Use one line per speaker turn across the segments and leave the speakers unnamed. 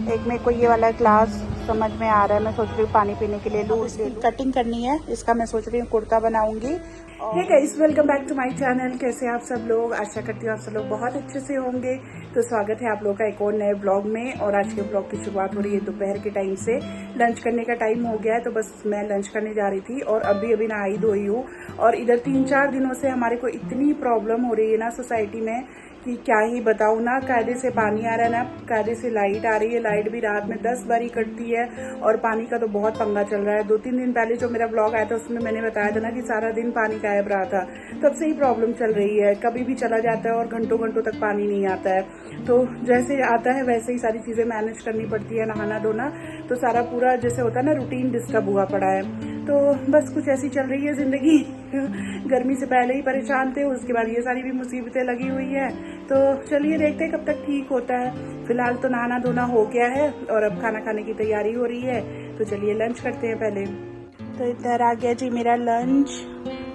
एक मेरे को ये वाला ग्लास समझ में आ रहा है, मैं सोच रही हूँ पानी पीने के लिए लूँ। कटिंग करनी है इसका, मैं सोच रही हूँ कुर्ता बनाऊंगी। Hey guys, welcome back to my channel. कैसे हैं आप सब लोग? आशा करती हूँ आप सब लोग बहुत अच्छे से होंगे। तो स्वागत है आप लोगों का एक और नए ब्लॉग में। और आज के ब्लॉग की शुरुआत हो रही है दोपहर के टाइम से। लंच करने का टाइम हो गया है, तो बस मैं लंच करने जा रही थी और अभी नहाई धोई हूँ। और इधर 3-4 दिनों से हमारे को इतनी प्रॉब्लम हो रही है ना सोसाइटी में कि क्या ही बताऊँ ना। कायदे से पानी आ रहा है ना कायदे से लाइट आ रही है। लाइट भी रात में 10 बारी कटती है और पानी का तो बहुत पंगा चल रहा है। 2-3 दिन पहले जो मेरा ब्लॉग आया था उसमें मैंने बताया था ना कि सारा दिन पानी गायब रहा था, तब से ही प्रॉब्लम चल रही है। कभी भी चला जाता है और घंटों घंटों तक पानी नहीं आता है। तो जैसे आता है वैसे ही सारी चीज़ें मैनेज करनी पड़ती है, नहाना धोना, तो सारा पूरा जैसे होता है ना रूटीन डिस्टर्ब हुआ पड़ा है। तो बस कुछ ऐसी चल रही है ज़िंदगी। गर्मी से पहले ही परेशान थे, उसके बाद ये सारी भी मुसीबतें लगी हुई है। तो चलिए देखते हैं कब तक ठीक होता है। फिलहाल तो नहाना धोना हो गया है और अब खाना खाने की तैयारी हो रही है। तो चलिए लंच करते हैं पहले। तो इधर आ गया जी मेरा लंच।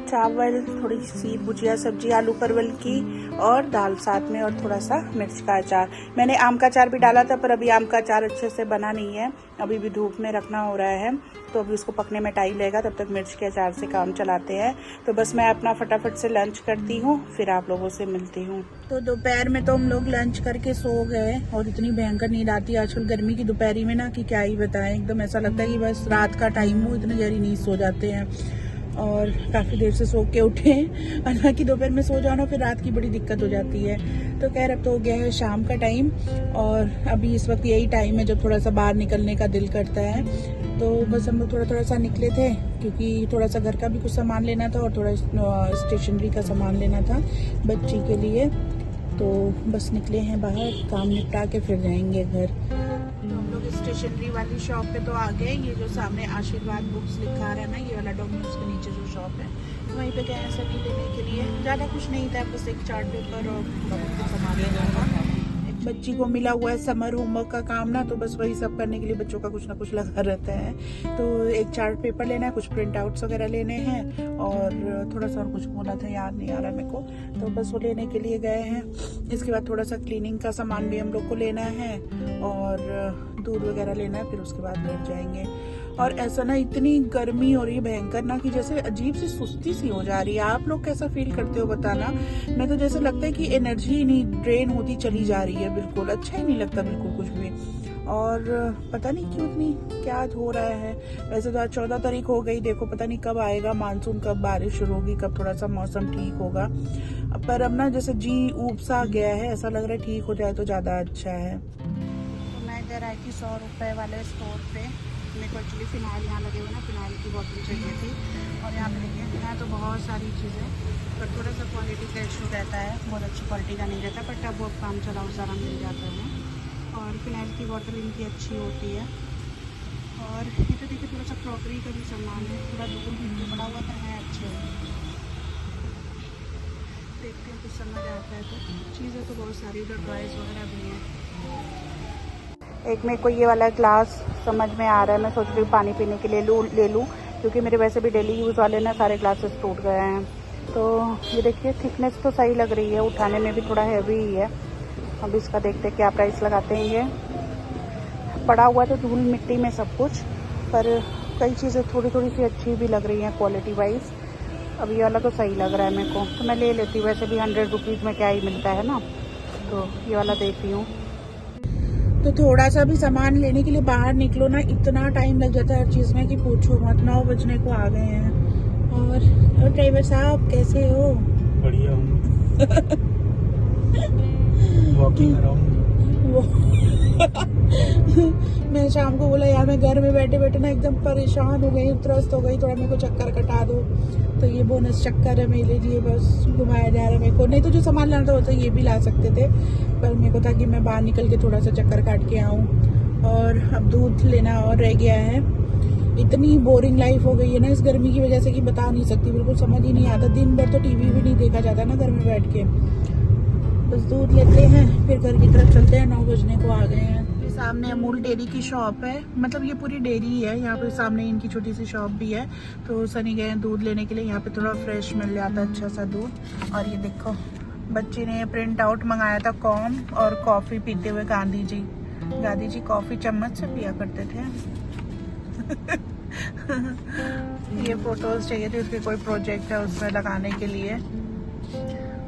चावल, थोड़ी सी भुजिया सब्जी आलू परवल की और दाल साथ में, और थोड़ा सा मिर्च का अचार। मैंने आम का अचार भी डाला था पर अभी आम का अचार अच्छे से बना नहीं है, अभी भी धूप में रखना हो रहा है, तो अभी उसको पकने में टाइम लगेगा। तब तक मिर्च के अचार से काम चलाते हैं। तो बस मैं अपना फटाफट से लंच करती हूँ, फिर आप लोगों से मिलती हूँ। तो दोपहर में तो हम लोग लंच करके सो गए और इतनी भयंकर नींद आती है आजकल गर्मी की दोपहरी में ना कि क्या ही बताएं। एकदम ऐसा लगता है कि बस रात का टाइम हो, इतनी गहरी नींद सो जाते हैं। और काफ़ी देर से सो के उठे, हालांकि दोपहर में सो जाओ ना फिर रात की बड़ी दिक्कत हो जाती है। तो खैर अब तो हो गया है शाम का टाइम और अभी इस वक्त यही टाइम है जब थोड़ा सा बाहर निकलने का दिल करता है। तो बस हम लोग थोड़ा सा निकले थे क्योंकि थोड़ा सा घर का भी कुछ सामान लेना था और थोड़ा स्टेशनरी का सामान लेना था बच्ची के लिए। तो बस निकले हैं बाहर, काम निपटा के फिर जाएंगे घर। तो हम लोग स्टेशनरी वाली शॉप पे तो आ गए। ये जो सामने आशीर्वाद बुक्स लिखा रहा है ना, ये वाला डोमिनोज के नीचे जो शॉप है, वहीं पे गए सभी लेने के लिए। ज़्यादा कुछ नहीं था, बस एक चार्ट पेपर और सामान लेना था। बच्ची को मिला हुआ है समर होमवर्क का काम ना, तो बस वही सब करने के लिए बच्चों का कुछ ना कुछ लगा रहता है। तो एक चार्ट पेपर लेना है, कुछ प्रिंट आउट्स वगैरह लेने हैं और थोड़ा सा और कुछ बोला था, याद नहीं आ रहा मेरे को। तो बस वो लेने के लिए गए हैं। इसके बाद थोड़ा सा क्लीनिंग का सामान भी हम लोग को लेना है और दूध वगैरह लेना है, फिर उसके बाद घर जाएंगे। और ऐसा ना इतनी गर्मी हो रही है भयंकर ना कि जैसे अजीब सी सुस्ती सी हो जा रही है। आप लोग कैसा फील करते हो बताना। मैं तो जैसे लगता है कि एनर्जी ही नहीं ड्रेन होती चली जा रही है, बिल्कुल अच्छा ही नहीं लगता बिल्कुल कुछ भी। और पता नहीं क्यों इतनी क्या हो रहा है। वैसे तो आज 14 तारीख हो गई, देखो पता नहीं कब आएगा मानसून, कब बारिश शुरू होगी, कब थोड़ा सा मौसम ठीक होगा। पर अब ना जैसे जी ऊब सा गया है, ऐसा लग रहा है ठीक हो जाए तो ज़्यादा अच्छा है। तो मैं इधर आई थी 100 रुपये वाले स्टोर पे। मेरे को एक्चुअली फिनाइल यहाँ लगे हुए ना, फिनाइल की बोतल चाहिए थी। और यहाँ पे देखिए यहाँ तो बहुत सारी चीज़ें, पर थोड़ा सा क्वालिटी का इशू रहता है, बहुत अच्छी क्वालिटी का नहीं रहता, पर टब बहुत काम चलाओ सारा मिल जाता है। और फिनाइल की बोतल इनकी अच्छी होती है। और ये तो देखिए थोड़ा सा क्रॉकरी का भी सामान है, थोड़ा दूर भी पड़ा हुआ था, है अच्छे। देखते हैं कुछ समझ आता है तो। चीज़ें तो बहुत सारी, उधर टॉयज वगैरह भी हैं। एक मेरे को ये वाला ग्लास समझ में आ रहा है, मैं सोच रही हूँ पानी पीने के लिए ले लूँ क्योंकि मेरे वैसे भी डेली यूज़ वाले ना सारे ग्लासेस टूट गए हैं। तो ये देखिए थिकनेस तो सही लग रही है, उठाने में भी थोड़ा हैवी ही है। अब इसका देखते हैं क्या प्राइस लगाते हैं। ये पड़ा हुआ तो धूल मिट्टी में सब कुछ, पर कई चीज़ें थोड़ी थोड़ी सी अच्छी भी लग रही हैं क्वालिटी वाइज। अब ये वाला तो सही लग रहा है मेरे को, तो मैं ले लेती हूँ। वैसे भी 100 रुपीज़ में क्या ही मिलता है ना, तो ये वाला देख रही हूँ। तो थोड़ा सा भी सामान लेने के लिए बाहर निकलो ना, इतना टाइम लग जाता है हर चीज़ में कि पूछो मत। 9 बजने को आ गए हैं। और ड्राइवर साहब कैसे हो?
बढ़िया हूँ। Walking around.
मैं शाम को बोला यार मैं घर में बैठे बैठे ना एकदम परेशान हो गई, त्रस्त हो गई, थोड़ा मेरे को चक्कर कटा दो। तो ये बोनस चक्कर है मेरे लिए, बस घुमाया जा रहा है मेरे को। नहीं तो जो सामान लाना था वो तो ये भी ला सकते थे, पर मेरे को था कि मैं बाहर निकल के थोड़ा सा चक्कर काट के आऊँ। और अब दूध लेना और रह गया है। इतनी बोरिंग लाइफ हो गई है ना इस गर्मी की वजह से कि बता नहीं सकती, बिल्कुल समझ ही नहीं आता। दिन भर तो टीवी भी नहीं देखा जाता ना घर में बैठ के। बस दूध लेते हैं फिर घर की तरफ चलते हैं। 9 बजने को आ गए हैं। सामने अमूल डेयरी की शॉप है, मतलब ये पूरी डेयरी है। यहाँ पे सामने इनकी छोटी सी शॉप भी है। तो सनी गए हैं दूध लेने के लिए, यहाँ पे थोड़ा फ्रेश मिल जाता है अच्छा सा दूध। और ये देखो बच्ची ने प्रिंट आउट मंगाया था कॉम और कॉफ़ी पीते हुए गांधी जी। दादी जी कॉफी चम्मच से पिया करते थे। ये फोटोज चाहिए थी, उसके कोई प्रोजेक्ट है उसमें लगाने के लिए।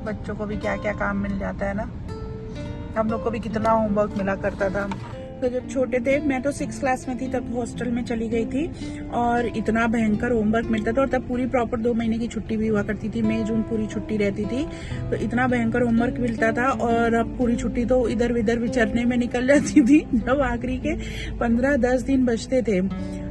बच्चों को भी क्या क्या काम मिल जाता है ना, हम लोग को भी कितना होमवर्क मिला करता था। तो जब छोटे थे, मैं तो 6th क्लास में थी तब हॉस्टल में चली गई थी और इतना भयंकर होमवर्क मिलता था। और तब पूरी प्रॉपर 2 महीने की छुट्टी भी हुआ करती थी, मई जून पूरी छुट्टी रहती थी। तो इतना भयंकर होमवर्क मिलता था और अब पूरी छुट्टी तो इधर उधर विचरने में निकल जाती थी। जब आखिरी के 15-10 दिन बचते थे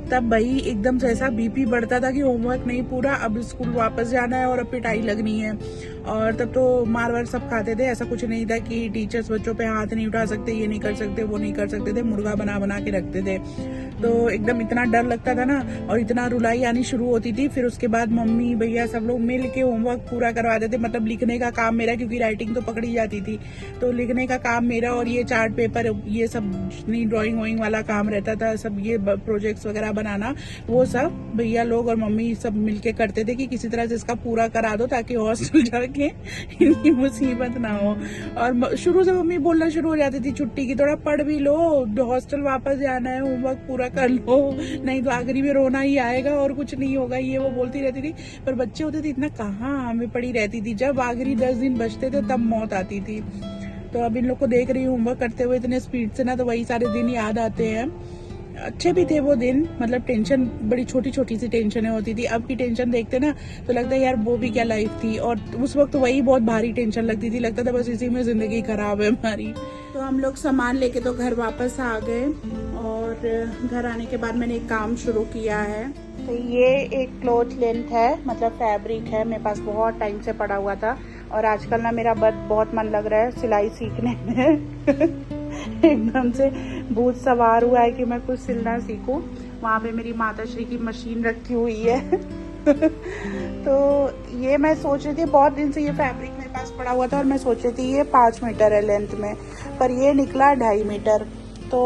तब भाई एकदम से ऐसा बीपी बढ़ता था कि होमवर्क नहीं पूरा, अब स्कूल वापस जाना है और अब पिटाई लगनी है। और तब तो मार वार सब खाते थे, ऐसा कुछ नहीं था कि टीचर्स बच्चों पे हाथ नहीं उठा सकते, ये नहीं कर सकते, वो नहीं कर सकते थे, मुर्गा बना बना के रखते थे। तो एकदम इतना डर लगता था ना, और इतना रुलाई आनी शुरू होती थी। फिर उसके बाद मम्मी भैया सब लोग मिल के होमवर्क पूरा करवाते थे। मतलब लिखने का काम मेरा, क्योंकि राइटिंग तो पकड़ी जाती थी, तो लिखने का काम मेरा और ये चार्ट पेपर ये सब ड्राइंग वॉइंग वाला काम रहता था। सब ये प्रोजेक्ट्स वगैरह बनाना वो सब भैया लोग और मम्मी सब मिलके करते थे कि किसी तरह से इसका पूरा करा दो ताकि हॉस्टल जाके इतनी मुसीबत ना हो। और शुरू से मम्मी बोलना शुरू हो जाती थी छुट्टी की, थोड़ा पढ़ भी लो, हॉस्टल वापस जाना है, होमवर्क पूरा कर लो, नहीं तो आखिरी में रोना ही आएगा और कुछ नहीं होगा, ये वो बोलती रहती थी। पर बच्चे होते थे इतना कहाँ हमें पड़ी रहती थी। जब आखिरी 10 दिन बचते थे तब मौत आती थी। तो अब इन लोग को देख रही हूँ होमवर्क करते हुए इतने स्पीड से ना, तो वही सारे दिन याद आते हैं। अच्छे भी थे वो दिन, मतलब टेंशन बड़ी छोटी छोटी सी टेंशनें होती थी। अब की टेंशन देखते ना तो लगता है यार वो भी क्या लाइफ थी, और उस वक्त वही बहुत भारी टेंशन लगती थी, लगता था बस इसी में जिंदगी खराब है हमारी। तो हम लोग सामान लेके तो घर वापस आ गए और घर आने के बाद मैंने एक काम शुरू किया है। तो ये एक क्लॉथ लेंथ है, मतलब फैब्रिक है, मेरे पास बहुत टाइम से पड़ा हुआ था और आजकल ना मेरा बहुत मन लग रहा है सिलाई सीखने में। एकदम से भूत सवार हुआ है कि मैं कुछ सिलना सीखूं। वहाँ पे मेरी माताश्री की मशीन रखी हुई है। तो ये मैं सोच रही थी, बहुत दिन से ये फैब्रिक मेरे पास पड़ा हुआ था और मैं सोच रही थी ये 5 मीटर है लेंथ में, पर ये निकला 2.5 मीटर। तो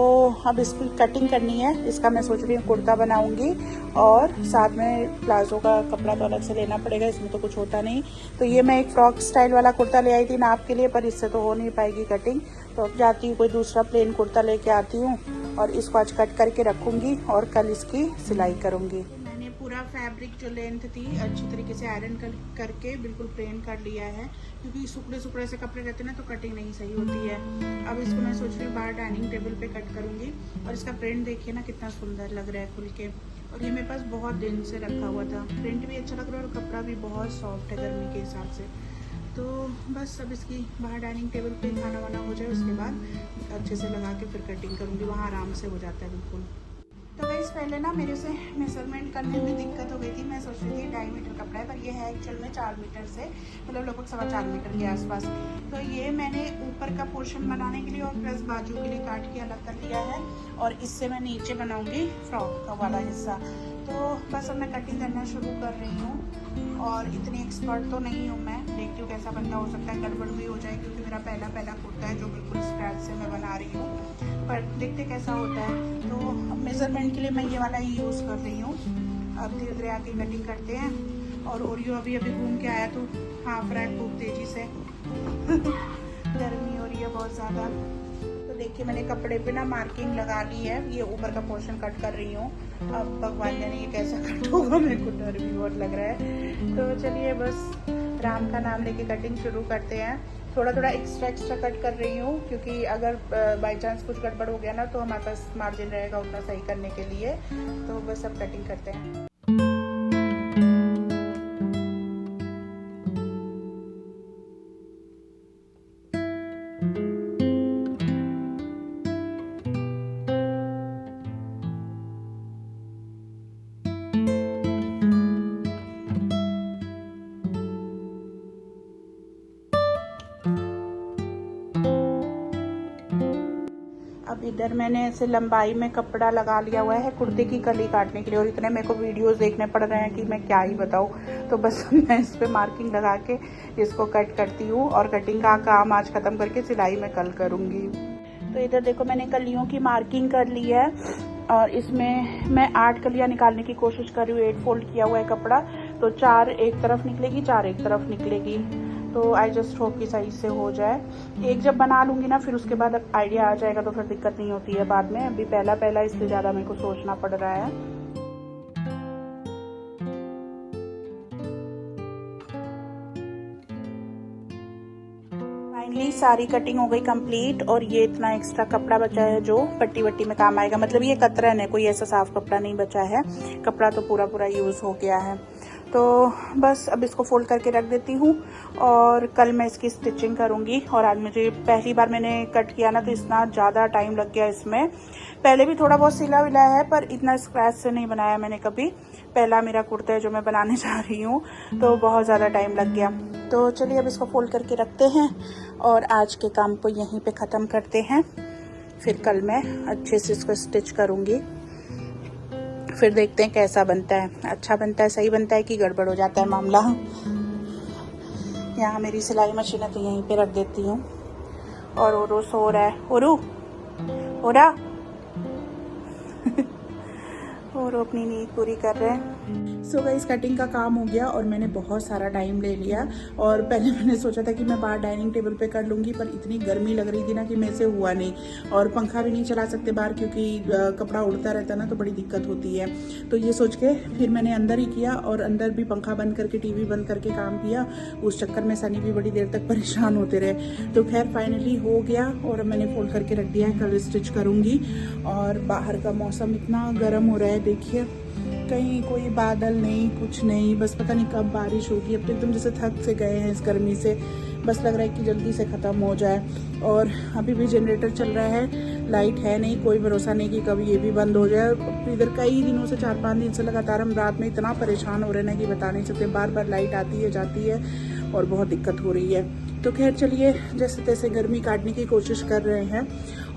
अब इसकी कटिंग करनी है। इसका मैं सोच रही हूँ कुर्ता बनाऊंगी और साथ में प्लाजो का कपड़ा तो अलग से लेना पड़ेगा, इसमें तो कुछ होता नहीं। तो ये मैं एक फ्रॉक स्टाइल वाला कुर्ता ले आई थी नाप के लिए, पर इससे तो हो नहीं पाएगी कटिंग। तो अब जाती हूँ कोई दूसरा प्लेन कुर्ता लेके आती हूँ और इसको आज कट करके रखूंगी और कल इसकी सिलाई करूंगी। मैंने पूरा फैब्रिक जो लेंथ थी अच्छी तरीके से आयरन करके बिल्कुल प्लेन कर लिया है, क्योंकि सुकड़े से कपड़े रहते हैं ना तो कटिंग नहीं सही होती है। अब इसको मैं सोच रही हूँ बाहर डाइनिंग टेबल पे कट करूंगी। और इसका प्रिंट देखिए ना कितना सुंदर लग रहा है खुल के, और ये मेरे पास बहुत दिन से रखा हुआ था। प्रिंट भी अच्छा लग रहा है और कपड़ा भी बहुत सॉफ्ट है गर्मी के हिसाब से। तो बस अब इसकी बाहर डाइनिंग टेबल पे खाना वाना हो जाए उसके बाद अच्छे से लगा के फिर कटिंग करूँगी, वहाँ आराम से हो जाता है बिल्कुल। तो गाइस पहले ना मेरे से मेजरमेंट करने में दिक्कत हो गई थी। मैं सोच रही थी 2.5 मीटर कपड़ा है, पर ये है एक्चुअल में 4 मीटर से, मतलब लगभग 4.25 मीटर के आसपास। तो ये मैंने ऊपर का पोर्शन बनाने के लिए और प्लस बाजू के लिए काट के अलग कर लिया है, और इससे मैं नीचे बनाऊंगी फ्रॉक का वाला हिस्सा। तो बस अब मैं कटिंग करना शुरू कर रही हूँ, और इतनी एक्सपर्ट तो नहीं हूँ मैं, देखती हूँ कैसा बनता। हो सकता है गड़बड़ भी हो जाए, क्योंकि मेरा पहला कुर्ता है जो बिल्कुल स्क्रैच से मैं बना रही हूँ, पर देखते कैसा होता है। तो मेजरमेंट के लिए मैं ये वाला ही यूज़ कर रही हूँ। अब धीरे धीरे आके कटिंग करते हैं। और ओरियो अभी घूम के आया तो हाफ रैक खूब तेज़ी से। गर्मी हो रही है बहुत ज़्यादा। तो देखिए मैंने कपड़े पे ना मार्किंग लगा ली है, ये ऊपर का पोर्शन कट कर रही हूँ। अब भगवान जाने ये कैसा कट होगा, मेरे को डर भी बहुत लग रहा है। तो चलिए बस राम का नाम लेके कटिंग शुरू करते हैं। थोड़ा थोड़ा एक्स्ट्रा कट कर रही हूँ, क्योंकि अगर बाय चांस कुछ गड़बड़ हो गया ना तो हमारे पास मार्जिन रहेगा उतना सही करने के लिए। तो बस अब कटिंग करते हैं। अब इधर मैंने ऐसे लंबाई में कपड़ा लगा लिया हुआ है कुर्ते की कली काटने के लिए, और इतने मेरे को वीडियोस देखने पड़ रहे हैं कि मैं क्या ही बताऊँ। तो बस मैं इस पे मार्किंग लगा के इसको कट करती हूँ, और कटिंग का काम आज ख़त्म करके सिलाई में कल करूँगी। तो इधर देखो मैंने कलियों की मार्किंग कर ली है, और इसमें मैं 8 कलियाँ निकालने की कोशिश कर रही हूँ। 8 फोल्ड किया हुआ है कपड़ा, तो 4 एक तरफ निकलेगी, 4 एक तरफ निकलेगी। तो आई जस्ट होप कि सही से हो जाए। एक जब बना लूँगी ना फिर उसके बाद आइडिया आ जाएगा तो फिर दिक्कत नहीं होती है बाद में। अभी पहला इसलिए ज़्यादा मेरे को सोचना पड़ रहा है। फाइनली सारी कटिंग हो गई कंप्लीट और ये इतना एक्स्ट्रा कपड़ा बचा है जो पट्टी वट्टी में काम आएगा। मतलब ये कतरन है, कोई ऐसा साफ कपड़ा नहीं बचा है, कपड़ा तो पूरा यूज़ हो गया है। तो बस अब इसको फोल्ड करके रख देती हूँ और कल मैं इसकी स्टिचिंग करूँगी। और आज मुझे पहली बार मैंने कट किया ना तो इतना ज़्यादा टाइम लग गया इसमें। पहले भी थोड़ा बहुत सिला विला है पर इतना स्क्रैच से नहीं बनाया मैंने कभी। पहला मेरा कुर्ता है जो मैं बनाने जा रही हूँ तो बहुत ज़्यादा टाइम लग गया। तो चलिए अब इसको फोल्ड करके रखते हैं और आज के काम को यहीं पे ख़त्म करते हैं। फिर कल मैं अच्छे से इसको स्टिच करूँगी, फिर देखते हैं कैसा बनता है। अच्छा बनता है, सही बनता है कि गड़बड़ हो जाता है मामला। यहाँ मेरी सिलाई मशीन है तो यहीं पे रख देती हूँ। और ओरो सो रहा है। ओरा और अपनी नींद पूरी कर रहे हैं। सो गाइस कटिंग का काम हो गया और मैंने बहुत सारा टाइम ले लिया। और पहले मैंने सोचा था कि मैं बाहर डाइनिंग टेबल पे कर लूँगी पर इतनी गर्मी लग रही थी ना कि मेरे से हुआ नहीं। और पंखा भी नहीं चला सकते बाहर क्योंकि कपड़ा उड़ता रहता ना तो बड़ी दिक्कत होती है। तो ये सोच के फिर मैंने अंदर ही किया और अंदर भी पंखा बंद करके टीवी बंद करके काम किया। उस चक्कर में सनी भी बड़ी देर तक परेशान होते रहे। तो खैर फाइनली हो गया और मैंने फोल्ड करके रख दिया है। कल स्टिच करूँगी। और बाहर का मौसम इतना गर्म हो रहा है, देखिए कहीं कोई बादल नहीं, कुछ नहीं, बस पता नहीं कब बारिश होगी। अब तो एकदम जैसे थक से गए हैं इस गर्मी से, बस लग रहा है कि जल्दी से ख़त्म हो जाए। और अभी भी जनरेटर चल रहा है, लाइट है नहीं, कोई भरोसा नहीं कि कभी ये भी बंद हो जाए। इधर कई दिनों से 4-5 दिन से लगातार हम रात में इतना परेशान हो रहे हैं कि बता नहीं सकते। बार बार लाइट आती है जाती है और बहुत दिक्कत हो रही है। तो खैर चलिए जैसे तैसे गर्मी काटने की कोशिश कर रहे हैं।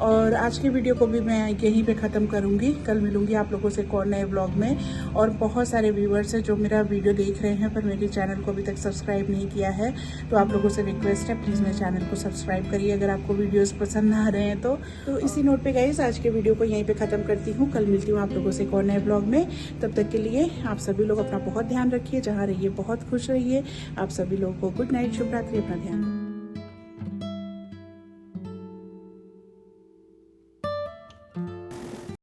और आज की वीडियो को भी मैं यहीं पे ख़त्म करूँगी। कल मिलूँगी आप लोगों से एक और नए ब्लॉग में। और बहुत सारे व्यूवर्स हैं जो मेरा वीडियो देख रहे हैं पर मेरे चैनल को अभी तक सब्सक्राइब नहीं किया है। तो आप लोगों से रिक्वेस्ट है प्लीज़ मेरे चैनल को सब्सक्राइब करिए अगर आपको वीडियोज़ पसंद आ रहे हैं तो इसी नोट पर गाइस आज के वीडियो को यहीं पर ख़त्म करती हूँ। कल मिलती हूँ आप लोगों से एक और नए ब्लॉग में। तब तक के लिए आप सभी लोग अपना बहुत ध्यान रखिए, जहाँ रहिए बहुत खुश रहिए। आप सभी लोगों को गुड नाइट, शुभ रात्रि, अपना ध्यान।